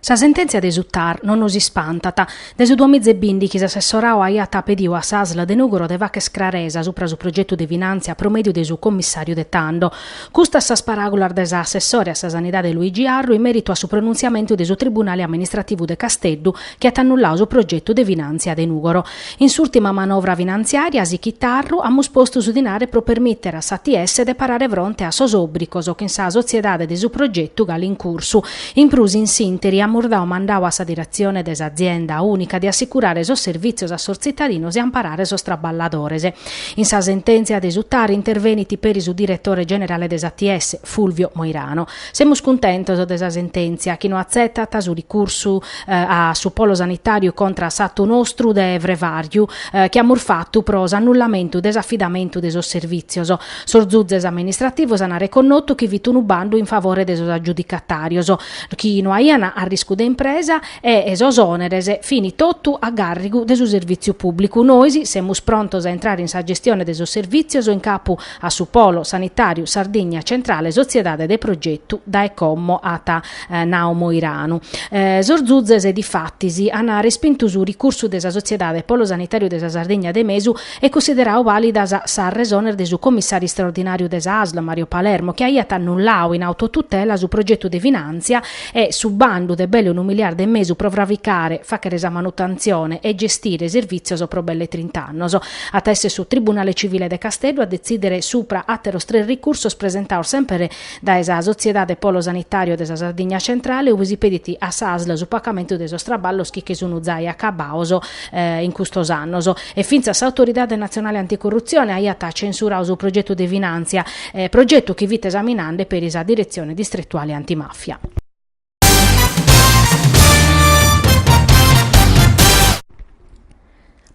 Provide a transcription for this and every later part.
Sa sentenza de Suttar non nos spantata. De su 2020 chi s'assessorau aiat pediu a s'ASL de Nugoro de vache scraresa supra su progetto de finanzia promedio de su commissario de Tando. Custa sa sparagular de sa assessore a sa sanidade Luigi Arru in merito a su pronunziamento de su tribunale amministrativo de Casteddu che ha annullau su progetto de finanzia de Nugoro. In s'ultima manovra finanziaria Sichitarru amus posto su dinare pro permettere a s'ATS de parare fronte a sos obricos che in sa sociedade de su progetto gal in cursu. In prusi in sinteri Murdau mandau a sa direzione des'azienda unica di assicurare sos servizios a sos cittadinos e amparare sos traballadores. In sa sentenza de Suttar interveniti per su direttore generale des ATS, Fulvio Moirano. Semus contentos de sa sentenza, chi no accettat su ricursu a su polo sanitario contra s'attu nostru de Vrevariu, che amur fattu pro s'annullamento desaffidamento de sos servizios. Sos giudzes amministrativos han reconnotto chi vitunu bandu in favore de sos aggiudicatarios, chi no aian a risco de impresa e esos oneres fini tottu a garrigu de su servizio pubblico. Noisi semus prontos a entrare in sa gestione de sos servizios in capo a su polo sanitario Sardigna Centrale Sociedade de Progettu da Ecommo ata Naumo Iranu. Zorzuzes e difattisi han respinto su ricurso de sa Sociedade Polo Sanitario de sa Sardegna de Mesu e considerau valida sa resoner de su commissario straordinario de sa ASL Mario Palermo che aiat annullau in autotutela su progetto de finanzia e su bandu de bello 1 miliardo e mezzo pro vravicare, facere sa manutenzione e gestire servizio pro belle 30 anni. Atesse su Tribunale Civile de Casteddu a decidere supra atteros 3 ricursos presentaur sempre da esa Sociedade Polo Sanitario de sa Sardegna Centrale u visipediti a SASL su pagamento de sos traballos che sono usai a cabaoso in custos annos e finza sa Autoridade Nazionale Anticorruzione aiata censurau su progetto de finanzia, progetto che vite esaminande per esa Direzione Distrettuale Antimafia.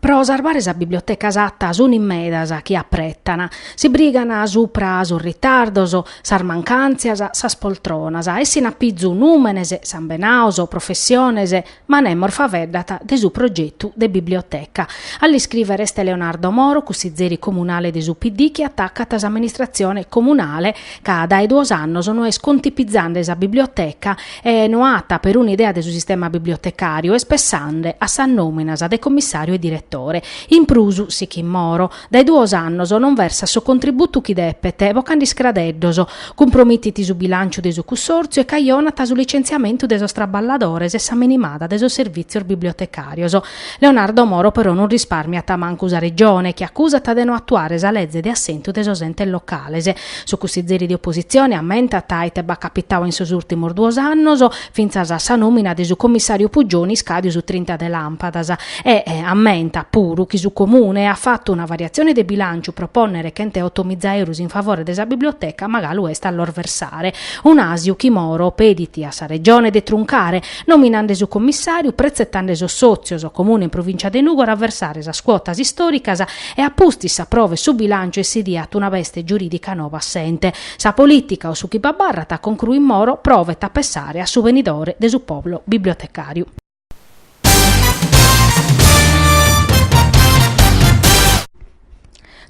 Pro salvare sa biblioteca satta sun in medas chi apprettana, si brigana supra sus ritardos, sas mancanzias, sas poltronas, e si nappizu numenes, sambenaos, professiones, ma nemmor faveddata de su progettu de biblioteca. All'iscrivere este Leonardo Moro, cussizeri comunale de su PD, che attaccat s'amministrazione comunale, ca dai 2 annos no es contipizzande sa biblioteca e no atta per un'idea de su sistema bibliotecario e spessande a sa nominas de commissario e direttore. In prusu, sic in Moro, dai 2 annos non versa so contributo chi deppete, vocandi scradeddoso, compromittiti su bilancio de su cussorzio e caionata su licenziamento de sos traballadores e sa minimada de sos servizios bibliotecarios. Leonardo Moro però non risparmiata mancu sa regione, che accusata de no attuare sa legge de assento de sos entes locales. Su cussizeri di opposizione ammenta taite ba capitao in sos ultimos 2 annos, finza sa nomina de su commissario Puggioni scadio su 30 de lampadas e ammenta puru chi su comune ha fatto una variazione de bilancio proponere chente 8.000 euro in favore desa biblioteca magari est a lor versare. Un asiu chi Moro pediti a sa regione de truncare, nominande su commissario, prezzettande so sozios o comune in provincia de Nugoro a versare sa scuotas istoricas e appusti sa prove su bilancio e si diat una veste giuridica nova assente. Sa politica o su chi babarrata conclui Moro prove tappessare a su venidore de su popolo bibliotecario.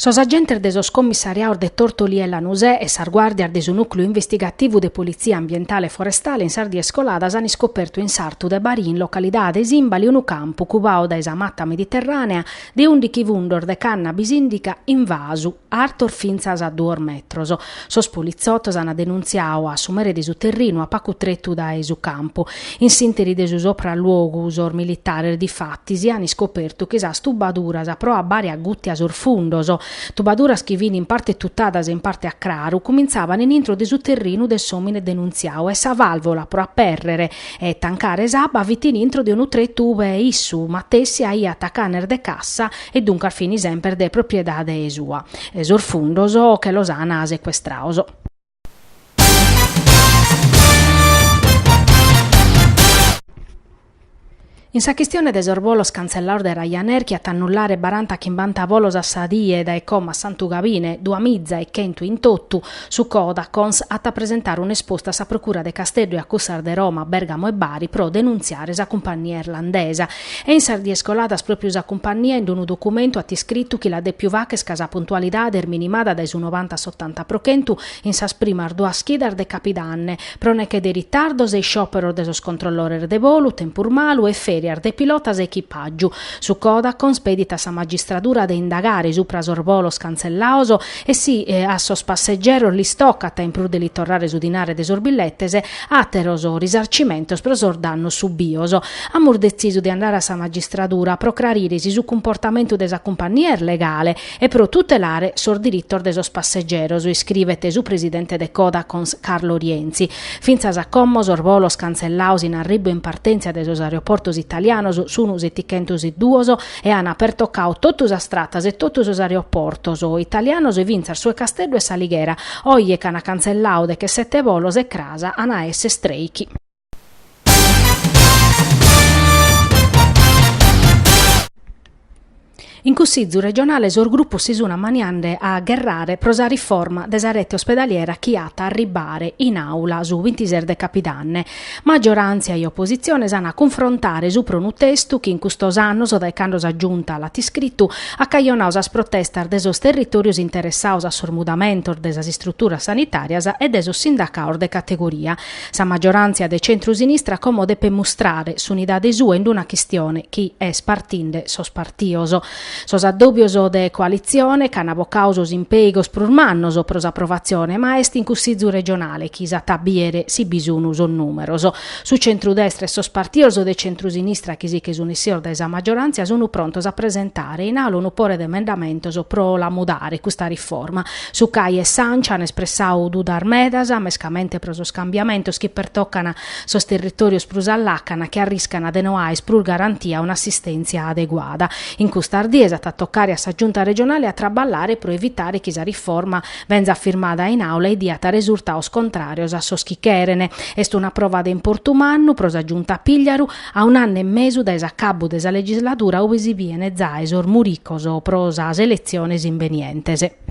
Sos agentes de sos commissariados de Tortoli e Lanusè e sarguardiar de su nucleo investigativo de Polizia Ambientale e Forestale in Sardia Scoladas han scoperto in Sartu de Barin, localidade Simbali, unu campo cubao da esa matta mediterranea de undichi vundor de cannabis indica invasu, artor finzas a 2 metros. Sos polizzottos han denunziao a sumere de su terrino a pacutrettu da esu campo. In sinteri de su sopralluogu usor militare di fatti si han scoperto che sa stubaduras a pro a bari agutti a sorfundos. Tubaduras che vini in parte tuttadas e in parte a craru cominciavano in intro de su terrino del somine denunziao e sa valvola pro apperrere e tancare saba vitin intro de un utrettu uve issu mattessi ai attacaner de cassa e dunque al fini sempre de propriedade sua. Esorfundoso che Losana ha sequestraoso. In sa questione des orvolos cancellato de Ryanair che annullare 40-50 volos a Sadie da Ecom a Sant'Ugavine, Duamizza e Kentu in Tottu, su Codacons a presentare un'esposta sa procura de Castello e accusar de Roma, Bergamo e Bari pro denunziare sa compagnia irlandesa. E in sardie scoladas proprio sa compagnia in un documento atti scritto che la de più vache scasa puntualità der minimada dai su 90-80 procentu in sa prima ardua schidar de capidanne, prone che de ritardos e sciopero de sos controllore de volu, tempur malu e de pilotas e equipaggiu. Su Codacon spedita sa magistratura de indagare supra sorvolos cancellaoso e a sos passeggeri li stoccata in pru de li torrare su dinare de sorbillettese ateroso risarcimentos pro sor danno subioso. Amur deciso di andare a sa magistratura a procraririsi su comportamento de sa compagnia legale e pro tutelare sor diritto de sos passeggeri, iscrivete su presidente de Codacon Carlo Rienzi. Finza sa commo sorvolos cancellaos in arribo in partenza de sos aeroportos italianos sunus eticentus duoso e han aperto cau totus as stratas e totus os aeroportos italianos e vinzar su Castello e Saliguera, oie cana cancellau de che 7 volos e crasa ana esse streichi. In Cussizzu regionale sor gruppo si suna maniande a gherrare prosa riforma desa rete ospedaliera chiata a ribare in aula su 26 de capidanne. Maggioranza e opposizione sanno a confrontare su pronu testu che in custos annos dai candos aggiunta l'atti scrittu a caionausas protestar desos territorios interessaus a sormudamento desas strutturas sanitarias e desos sindacaur de categoria. Sa maggioranza de centro-sinistra como depe mostrare s'unidade sua in una questione chi è spartinde sos partioso. Sos addobbios de coalizione canavo causos impeigos prurmannos o pros approvazione, ma est in Cussizzu regionale chisa tabiere si bisunus o numeroso. Su centrodestra e sos partioso de centrosinistra chisi che sunissero da esa maggioranza sono prontos a presentare in aula un upore de emendamentos pro la mudare questa riforma. Su Cai e Sancia han espressau dudar medasa, mescamente pro sos cambiamentos che pertoccana sos territorios prus all'accana che arriscana de noais prur garantia un'assistenza adeguata. In custardiesa a toccare a sa giunta regionale a traballare pro evitare che sa riforma venza firmata in aula e diata resultaos contrarios a sos chicherene. Est una prova de importumannu pro sa giunta Pigliaru a un anno e mesu da esa cabo de sa legislatura ove si viene zaesor muricoso pro sa elezziones invenientese.